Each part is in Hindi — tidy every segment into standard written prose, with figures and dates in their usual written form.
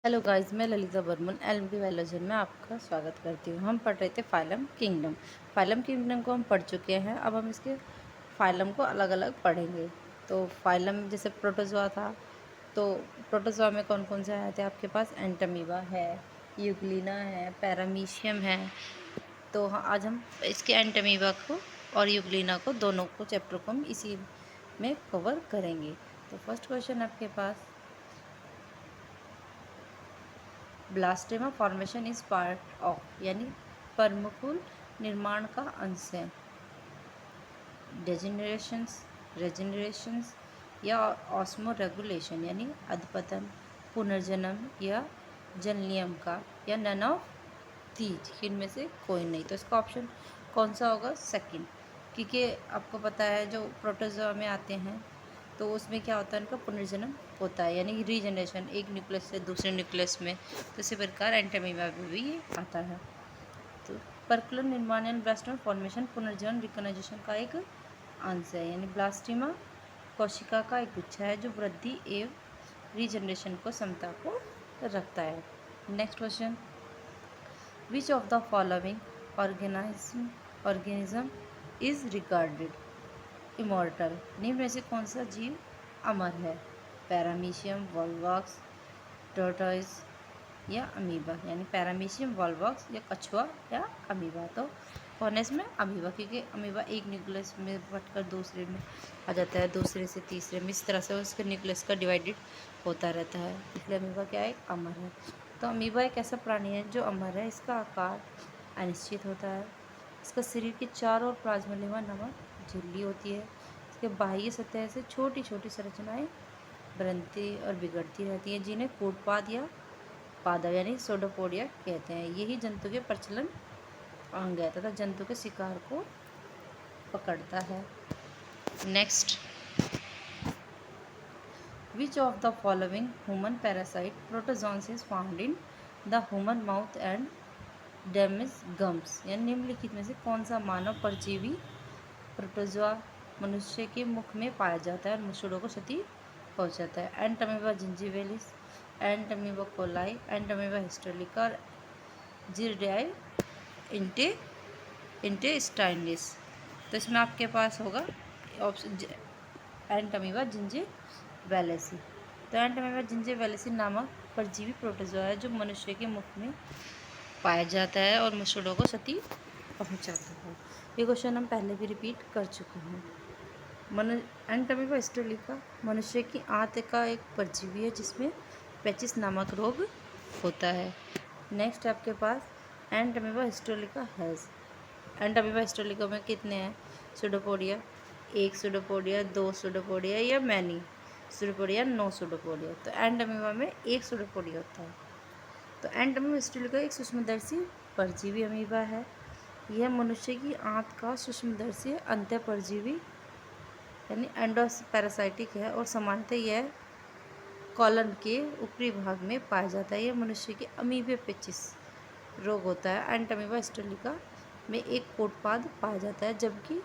हेलो गाइस, मैं ललिता बर्मन एलएमडी बायोलॉजी में आपका स्वागत करती हूँ। हम पढ़ रहे थे फाइलम किंगडम। फाइलम किंगडम को हम पढ़ चुके हैं। अब हम इसके फाइलम को अलग अलग पढ़ेंगे। तो फाइलम जैसे प्रोटोजोआ था, तो प्रोटोजोआ में कौन कौन से आए थे आपके पास? एंटमीबा है, यूग्लिना है, पैरामीशियम है। तो आज हम इसके एंटमीबा को और यूग्लिना को, दोनों को चैप्टर को हम इसी में कवर करेंगे। तो फर्स्ट क्वेश्चन आपके पास, blastema formation is part of, यानी पर्मकुल निर्माण का अंश है। रेजेनरेशंस या ऑस्मो रेगुलेशन, यानी अधपतन, पुनर्जन्म या जलनियम का, या नन ऑफ दीज, इनमें से कोई नहीं। तो इसका ऑप्शन कौन सा होगा? सेकंड। क्योंकि आपको पता है जो प्रोटोजोआ में आते हैं तो उसमें क्या होता है, उनका पुनर्जन्म होता है, यानी रीजनरेशन, एक न्यूक्लियस से दूसरे न्यूक्लियस में। तो इसी प्रकार एंटमीबा में भी ये आता है। तो पर्कुलर निर्माण यानी ब्लास्टोमा फॉर्मेशन पुनर्जन्म रिकॉग्नाइजेशन का एक अंश है, यानी ब्लास्टिमा कोशिका का एक गुच्छा है जो वृद्धि एवं रीजनरेशन को क्षमता को रखता है। Next question, which of the following organism is regarded immortal? निम्न में से कौन सा जीव अमर है? पैरामीशियम, वॉल्वॉक्स, टोर्टोइस या अमीबा, यानी पैरामीशियम, वॉल्वॉक्स या कछुआ या अमीबा। तो कौन है इसमें? अमीबा, क्योंकि अमीबा एक न्यूक्लियस में बटकर दूसरे में आ जाता है, दूसरे से तीसरे में, इस तरह से उसके न्यूक्लियस का डिवाइडेड होता रहता है, इसलिए अमीबा क्या है? अमर है। तो अमीबा एक ऐसा प्राणी है जो अमर है। इसका आकार अनिश्चित होता है। इसका शरीर के चारों ओर प्लाज्मोलेमा नामक झिल्ली होती है। इसके बाह्य सतह से छोटी छोटी संरचनाएं बनती और बिगड़ती रहती हैं, जिन्हें कूटपाद या पादप यानी सोडोपोडिया कहते हैं। यही जंतु के प्रचलन अंग है तथा जंतु के शिकार को पकड़ता है। Next, which of the following human parasite protozoans is found in the human mouth and demise gums, यानी निम्नलिखित में से कौन सा मानव परजीवी प्रोटोजोआ मनुष्य के मुख में पाया जाता है और मुसड़ों को क्षति पहुंचाता है? Entamoeba gingivalis, Entamoeba coli, Entamoeba histolytica और जिरडाई इंटेस्टाइनिस। तो इसमें आपके पास होगा ऑप्शन एंटमीबा जिंजीवेलिसी। तो एंटमीबा जिंजीवेलिसी नामक परजीवी प्रोटोजोआ है जो मनुष्य के मुख में पाया जाता है और मसूड़ों को क्षति पहुंचाता है। ये क्वेश्चन हम पहले भी रिपीट कर चुके हैं। एंटमीबा हिस्टोलिका मनुष्य की आंत का एक परजीवी है जिसमें पेचिस नामक रोग होता है। नेक्स्ट आपके पास Entamoeba histolytica has. Entamoeba histolytica में कितने हैं? सुडोपोडिया, एक सुडोपोडिया, दो सुडोपोडिया या मैनी सुडोपोडिया, नो सुडोपोडिया। तो एंटमीबा में एक सुडोपोडिया होता है। तो एंटमीबा हिस्टोलिका एक सूक्ष्मदर्शी परजीवी अमीबा है। यह मनुष्य की आंत का सूक्ष्मदर्शी अंत्य परजीवी यानी एंडोपैरासाइटिक है और सामान्यतः यह कॉलन के ऊपरी भाग में पाया जाता है। यह मनुष्य के अमीबे पेचिस रोग होता है। एंटमीबा हिस्टोलिका में एक कोटपाद पाया जाता है जबकि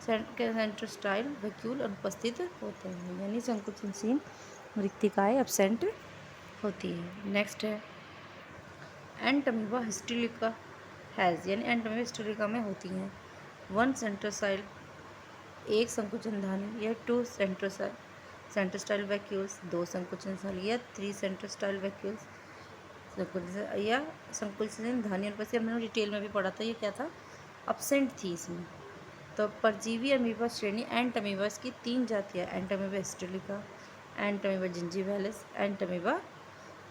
सेंट्रोस्टाइल वैक्यूल अनुपस्थित होते हैं, यानी संकुचनशील रिक्तिकाएं एब्सेंट होती है। नेक्स्ट है एंटमीबा हिस्टोलिका हैज़, यानी एंटमीबा हिस्टोलिका में होती हैं वन सेंट्रोसाइल, एक संकुचनधानी, या टू सेंट्रोस्टाइल वैक्यूल्स, दो संकुचनशील, या थ्री सेंट्रोस्टाइल वैक्यूल्स या संकुचन धानी अनुपस्थित। हमने डिटेल में भी पढ़ा था, ये क्या था? अब्सेंट थी इसमें। तो परजीवी अमीबा श्रेणी एंटमीबास की तीन जातियाँ, Entamoeba histolytica, Entamoeba gingivalis, Entamoeba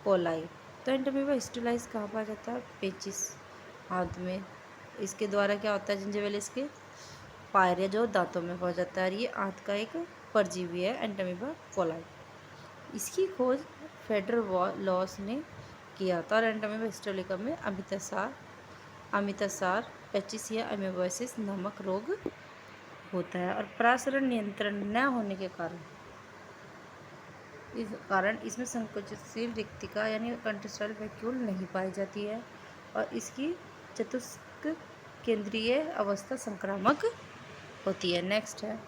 coli. तो एंटमीबा हिस्टोलाइस कहाँ पाया जाता है? पेचिस, हाथ में। इसके द्वारा क्या होता है? जिंजीवेलिस के पायरिया जो दांतों में पहुँच जाता है। ये आंत का एक परजीवी है एंटमीबा कोलाई। इसकी खोज फेडर लॉस ने किया था और एंटमीबा हिस्टोलिका में अमितासार पेचिस या अमीबोसिस नामक रोग होता है और परासरण नियंत्रण न होने के कारण इसमें संकुचित रिक्तिका यानी कंट्रोस्टाइल वैक्यूल नहीं पाई जाती है और इसकी चतुष्क केंद्रीय अवस्था संक्रामक होती है। नेक्स्ट है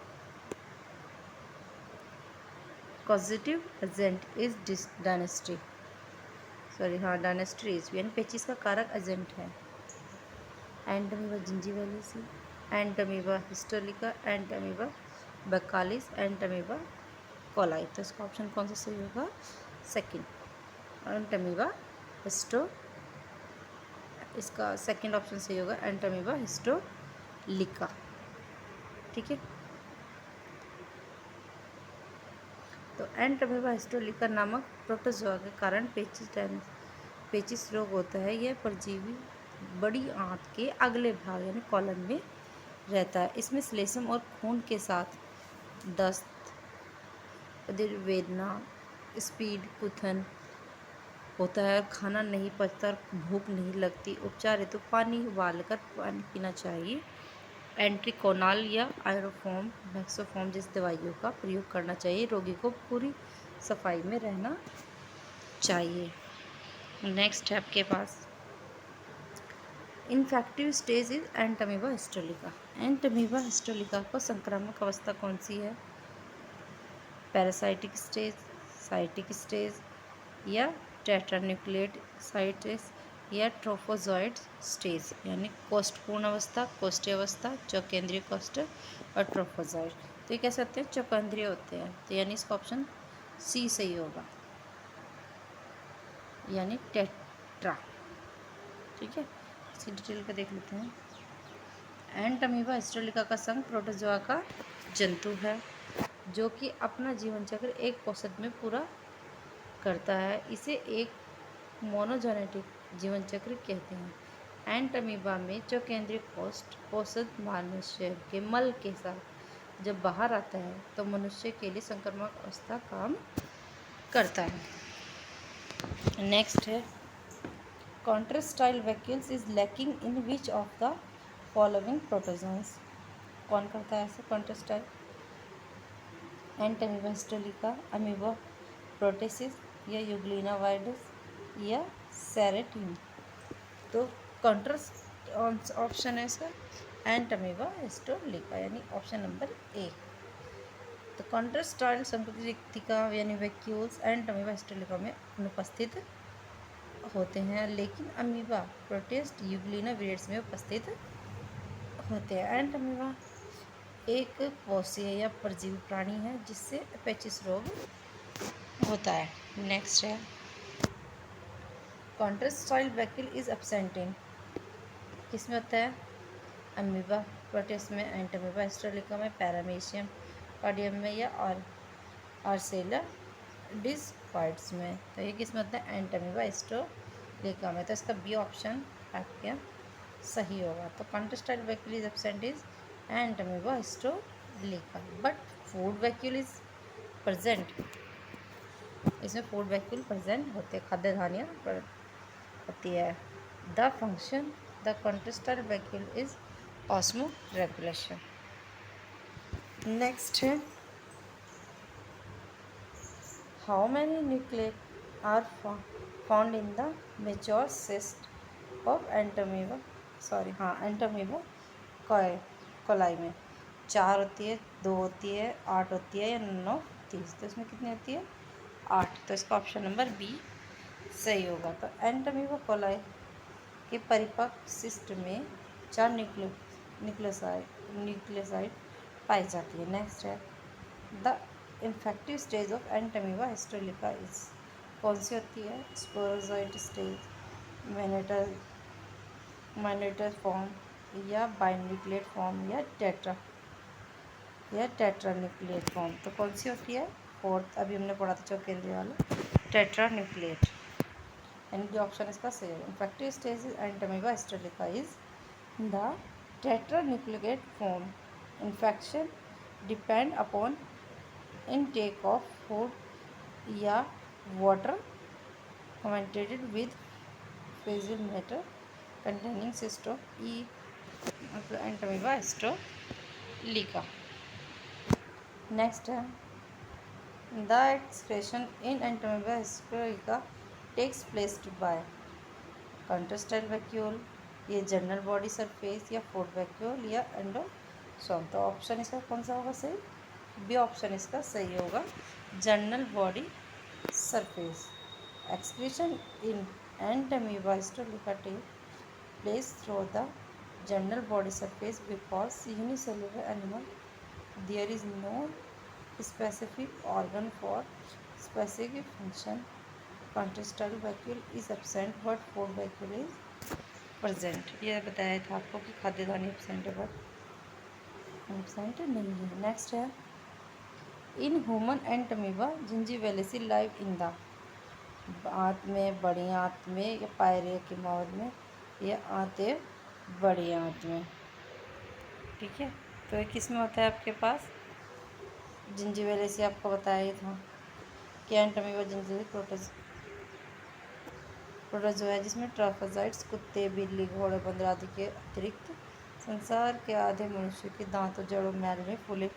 कॉजेटिव एजेंट इज डायनेस्टी। सॉरी हाँ डायनेस्ट्रीज यानी पेचिस का कारक एजेंट है। Entamoeba gingivalis, Entamoeba histolytica, Entamoeba buccalis, Entamoeba coli. तो इसका ऑप्शन कौन सा सही होगा? सेकंड, एंटमीबा हिस्टो, इसका सेकंड ऑप्शन सही होगा एंटमीबा हिस्टोलिका। ठीक है, तो एंटमीबा हिस्टोलिका नामक प्रोटोजोआ के कारण पेचिस रोग होता है। यह परजीवी बड़ी आंत के अगले भाग यानी कॉलन में रहता है। इसमें श्लेष्म और खून के साथ दस्त, अधीर वेदना, स्पीड, कुथन होता है और खाना नहीं पचता और भूख नहीं लगती। उपचार हेतु पानी उबालकर पानी पीना चाहिए। एंट्रीकोनाल या आयरोफॉर्म, मैक्सोफॉर्म जैसी दवाइयों का प्रयोग करना चाहिए। रोगी को पूरी सफाई में रहना चाहिए। नेक्स्ट है आपके पास infective stage is Entamoeba histolytica. Entamoeba histolytica को संक्रामक अवस्था कौन सी है? पैरासाइटिक स्टेज, साइटिक स्टेज या टेट्रान्यूक्लिएट साइटिस या ट्रोफोजॉइड स्टेज यानी कोष्ठपूर्ण अवस्था, कोष्ठीय अवस्था, चौकेंद्रीय कोष्ठ और ट्रोफोजॉइड। तो ये कैसे होते हैं? चौकेंद्रीय होते हैं। तो यानी इसका ऑप्शन सी सही होगा, यानी टेट्रा। ठीक है, इसकी डिटेल का देख लेते हैं। एंटमीबा हिस्टोलिका का संघ प्रोटोजोआ का जंतु है जो कि अपना जीवन चक्र एक औसत में पूरा करता है। इसे एक मोनोजेनेटिक जीवन चक्र कहते हैं। एंटमीबा में चौकेंद्रीय कोष्ठ औसत मनुष्य के मल के साथ जब बाहर आता है तो मनुष्य के लिए संक्रामक अवस्था काम करता है। नेक्स्ट है contractile vacuoles is lacking in which of the following protozoans. कौन करता है ऐसे contractile? Entamoeba histolytica, Amoeba proteus या यूग्लिना वाइडस या सेरेटिन। तो कॉन्ट्रास्ट ऑप्शन है इसका एंटमीबा हिस्टोलिका यानी ऑप्शन नंबर ए। तो कॉन्ट्रास्टाइल संकुचिका यानी वैक्यूल्स एंटमीबा हिस्टोलिका में अनुपस्थित होते हैं, लेकिन अमीबा प्रोटेस्ट यूग्लिना विरिड्स में उपस्थित होते हैं। एंटमीबा एक कोशीय या परजीवी प्राणी है जिससे पेचिस रोग होता है। नेक्स्ट है कॉन्ट्रास्टाइल वैक्यूल इज एब्सेंट इन, किसमें होता है? अमीबा प्रोटिस्ट में, एंटमीबा हिस्टोलिका में, पैरामीशियम कार्डियम में या आर्सेला डिस्क्वाइड्स में। तो ये किसमें होता है? एंटमीबा हिस्टोलिका में। तो इसका बी ऑप्शन आपके सही होगा। तो contractile vacuole is absent is Entamoeba histolytica, but food vacuole is present. इसमें फूड वैक्यूल प्रेजेंट होते हैं, खाद्य धानियाँ होती है। The function the contractile vacuole is osmoregulation. Next है how many nucleus are found in the mature cyst of Entamoeba, Entamoeba coli में। 4 होती है, 2 होती है, 8 होती है या 9 30। तो इसमें कितनी होती है? 8। तो इसका ऑप्शन नंबर बी सही होगा। तो एंटमीबा कोलाई के परिपक्व सिस्ट में 4 न्यूक्लियोसाइड पाई जाती है। नेक्स्ट है the infective stage of Entamoeba histolytica is, कौन सी होती है? स्पोरोजॉइड स्टेज, माइनेटर फॉर्म या बाइन्यूक्लिएट फॉर्म या टेट्रान्यूक्लिएट फॉर्म। तो कौन सी होती है? 4th, अभी हमने पढ़ा था चौकेंद्रीय वाला, टेट्रान्यूक्लिएट। यानी कि ऑप्शन इसका सही है। Infective stage Entamoeba histolytica is the tetranucleate form. Infection depend upon intake of food या water contaminated with faecal matter containing cyst of E Entamoeba histolytica. Next है the expression in Entamoeba histolytica takes place by contractile vacuole, ये जनरल बॉडी सरफेस या फूड वैक्यूल या एंडोसोम। तो ऑप्शन इसका कौन सा होगा सही? बी ऑप्शन इसका सही होगा, general body surface. Excretion in entamoeba histologica takes place through the general body surface because unicellular animal there is no specific organ for specific function. Contrastile vacuole is absent but food vacuole is present. ये बताया था आपको कि खाद्य दानी एबसेंट है बट एबसेंट नहीं है. नेक्स्ट है in human Entamoeba gingivalis live in the आंत में, बड़ी आंत में या पायरिया की मौत में या आंते बड़ी आंत में. ठीक है, तो ये किस में होता है आपके पास जिंजीवेलेसी. आपको बताया था कि एंटमीबा जिंजीवेलेसी प्रोटोजोआ है जिसमें ट्राफोजाइट्स कुत्ते, बिल्ली, घोड़े, बंदर आदि के अतिरिक्त संसार के आधे मनुष्य के दांतों, जड़ों, मैल में, फूले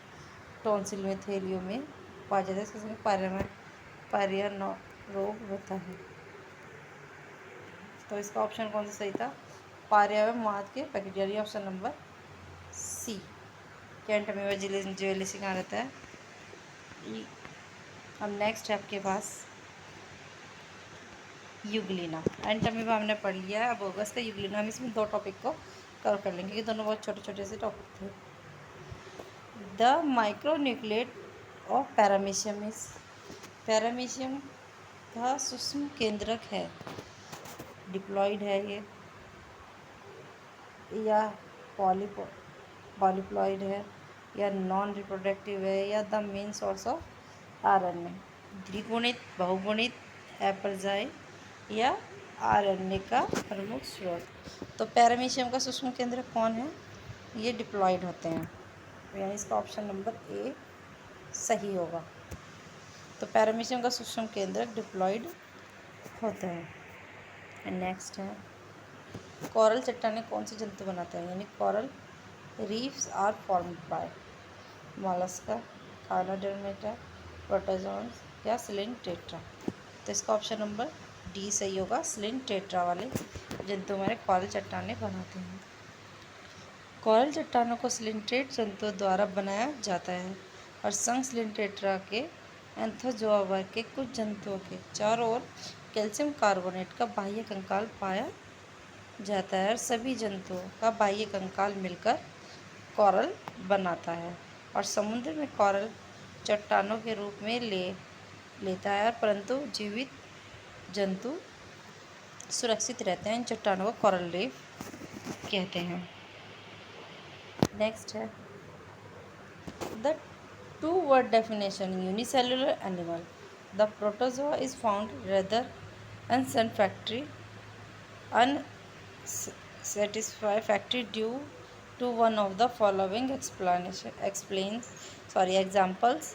टॉन्सिल में, थैलियों में पाया जाता है. इसके संग पायरिया रोग होता है. तो इसका ऑप्शन कौन सा सही था? पायरिया में माद के पैकेट, यानी ऑप्शन नंबर सी. एंटमीबा जिंजीवेलेसी कहाँ रहता है? अब नेक्स्ट है आपके पास यूग्लिना. एंटमीबा हमने पढ़ लिया है. अब होगा इसका यूग्लिना. हम इसमें दो टॉपिक को कवर कर लेंगे क्योंकि दोनों बहुत छोटे छोटे से टॉपिक थे. द माइक्रोन्यूक्लिएट ऑफ पैरामीशियम का सूक्ष्म केंद्रक है. डिप्लॉइड है ये या पॉलीप्लॉइड है या नॉन रिप्रोडक्टिव है या the main source of RNA. द्विगुणित, बहुगुणित, एपरजाई या आरएनए का प्रमुख स्रोत. तो पैरामीशियम का सूक्ष्म केंद्र कौन है? ये डिप्लॉइड होते हैं, यानी इसका ऑप्शन नंबर ए सही होगा. तो पैरामीशियम का सूक्ष्म केंद्र डिप्लॉइड होता है. नेक्स्ट है कोरल चट्टानें कौन से जंतु बनाते हैं? यानी coral reefs are formed by mollusca, echinodermata, protozoans या स्लिन टेट्रा. तो इसका ऑप्शन नंबर डी सही होगा. स्लिन टेट्रा वाले जंतु हमारे कोरल चट्टानें बनाते हैं. कोरल चट्टानों को स्लिनटेट जंतुओं द्वारा बनाया जाता है और संघ स्लिनटेट्रा के एंथोजोआ वर्ग के कुछ जंतुओं के चारों ओर कैल्शियम कार्बोनेट का बाह्य कंकाल पाया जाता है और सभी जंतुओं का बाह्य कंकाल मिलकर कोरल बनाता है. और समुद्र में कोरल चट्टानों के रूप में लेता है, परंतु जीवित जंतु सुरक्षित रहते हैं. इन चट्टानों को कोरल रीफ कहते हैं. नेक्स्ट है the two word definition unicellular animal. The protozoa is found rather unsatisfactory due to one of the following examples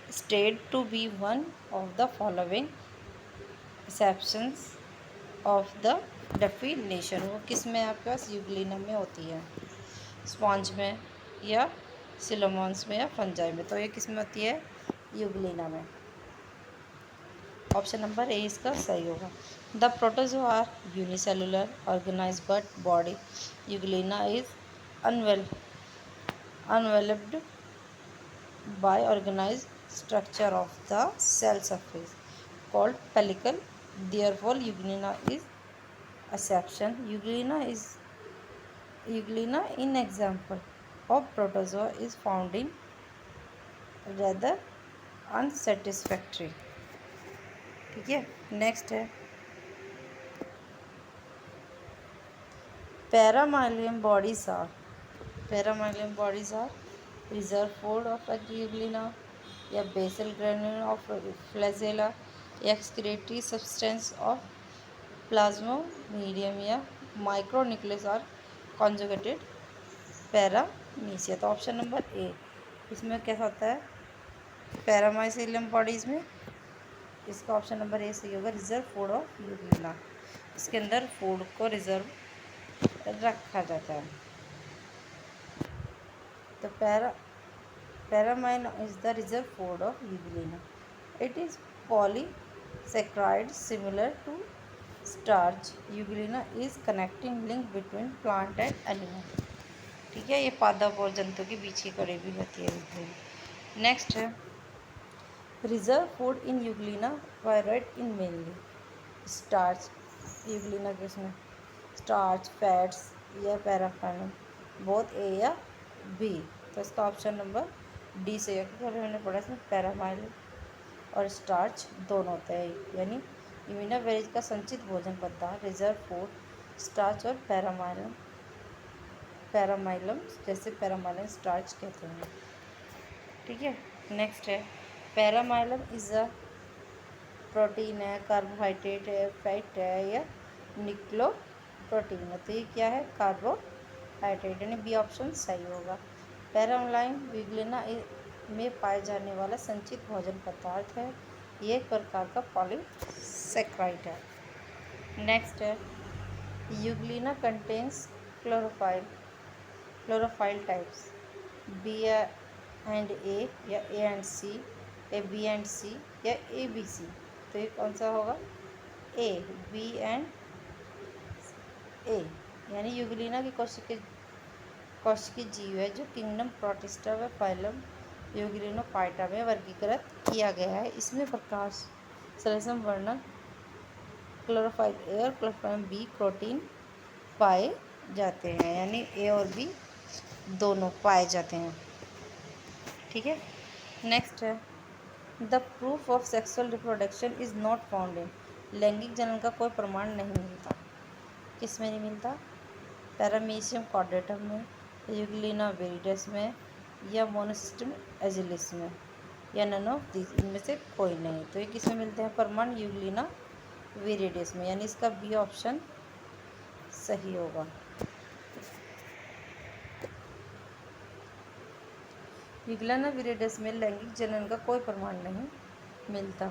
stated to be one of the following exceptions of the definition. वो किस में आपके पास? यूग्लिना में होती है, स्पॉन्ज में या सिलोमॉन्स में या फंजाई में. तो ये किस में होती है? यूग्लिना में. ऑप्शन नंबर ए इसका सही होगा. The protozoa are unicellular organised but body Euglena is enveloped by organised structure of the cell surface called pellicle. Therefore Euglena is exception. Euglena in example of protozoa is found in rather unsatisfactory. ठीक है. नेक्स्ट है paramylum bodies are reserve food of Euglena या बेसल ग्रेन्यूल ऑफ फ्लैजेला या एक्सक्रीटरी सब्सटेंस ऑफ प्लाज्मोमीडियम या माइक्रोन्यूक्लियस आर कॉन्जुगेटेड पैरामीशिया. तो ऑप्शन नंबर ए इसमें कैसा होता है? पैरामाइसिलियम बॉडीज़ में इसका ऑप्शन नंबर ए सही होगा. Reserve food of Euglena. इसके अंदर फूड को रिजर्व रखा जाता है. तो paramylon is the reserve food of Euglena. It is polysaccharide similar to starch. Euglena is connecting link between plant and animal. ठीक है, ये पादप और जंतु के बीच की कड़ी भी होती है. नेक्स्ट है रिजर्व फूड इन यूग्लिना वायरेट इन मेनली. स्टार्च, यूग्लिना के उसमें स्टार्च, फैट्स या पैराफिन, बोथ ए या बी। तो इसका ऑप्शन नंबर डी से है, क्योंकि हमने पढ़ा इसमें पैरामाइल और स्टार्च दोनों होते हैं, यानी इम्यूना वेरेज का संचित भोजन पदार्थ रिजर्व फूड स्टार्च और पैरामाइलम जैसे पैरामाइलम स्टार्च कहते हैं। ठीक है, नेक्स्ट है पैरामाइलम इज अ प्रोटीन है, कार्बोहाइड्रेट है, फैट है या निक्लो प्रोटीन है। तो ये क्या है, कार्बोहाइड्रेट, यानी बी ऑप्शन सही होगा। पैरामाइलम यूग्लिना में पाए जाने वाला संचित भोजन पदार्थ है, ये एक प्रकार का पॉलीसेक्राइड है। नेक्स्ट है Euglena contains chlorophyll types B and A या ए एंड सी या बी एंड सी या ए बी सी। तो ये कौन सा होगा, ए, बी एंड ए, यानी यूग्लिना की कोशिकीय जीव है जो किंगडम प्रोटिस्टा व फाइलम यूग्लिनोफाइटा में वर्गीकृत किया गया है। इसमें प्रकाश संश्लेषण वर्णक क्लोरोफाइल ए और क्लोरोफाइल बी प्रोटीन पाए जाते हैं, यानी ए और बी दोनों पाए जाते हैं। ठीक है, नेक्स्ट है the proof of sexual reproduction is not found in, लैंगिक जनन का कोई प्रमाण नहीं मिलता। किस में नहीं मिलता, पैरामीशियम कॉर्डेटम में, यूग्लिना विरिडेस में या मोनोसिस्टम एजिलिस में, या नन ऑफ दिस, इनमें से कोई नहीं। तो ये किस में मिलते हैं प्रमाण, यूग्लिना विरिडेस में, यानी इसका बी ऑप्शन सही होगा। यूग्लिना विरिडेस में लैंगिक जनन का कोई प्रमाण नहीं मिलता,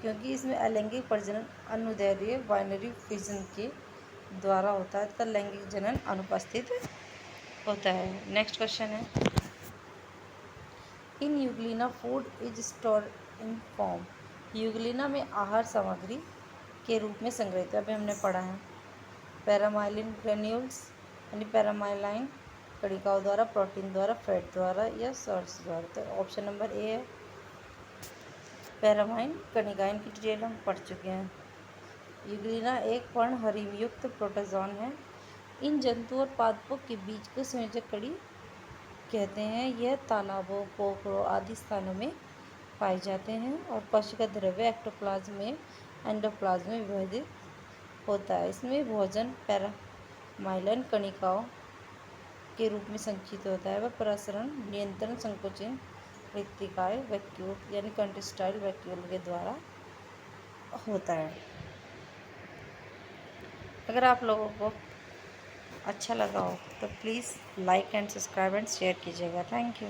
क्योंकि इसमें अलैंगिक प्रजनन अनुदैर्ध्य बाइनरी फिजन के द्वारा होता है तथा लैंगिक जनन अनुपस्थित होता है। नेक्स्ट क्वेश्चन है in Euglena food is store in form, Euglena में आहार सामग्री के रूप में संग्रहित है। अभी हमने पढ़ा है पैरामाइलिन ग्रेन्यूल्स, यानी पैरामाइलाइन कणिकाओं द्वारा, प्रोटीन द्वारा, फैट द्वारा या सॉल्ट्स द्वारा। तो ऑप्शन नंबर ए है पैरामाइन कणिकाएं की डिटेल हम पढ़ चुके हैं। यूग्लिना एक पर्णहरिमयुक्त प्रोटोजोन है। इन जंतु और पादपों के बीच को संयोजक कड़ी कहते हैं। यह तालाबों, पोखरों आदि स्थानों में पाए जाते हैं और कोशिका द्रव्य एक्टोप्लाज्म में एंडोप्लाज्म में विभाजित होता है। इसमें भोजन पैरामाइलिन कणिकाओं के रूप में संचित होता है। वह प्रसरण नियंत्रण संकोचन रिक्तिकाय वैक्यूल यानी कंट्रास्टाइल वैक्यूल के द्वारा होता है। अगर आप लोगों को अच्छा लगा हो तो please like and subscribe and share कीजिएगा। Thank you.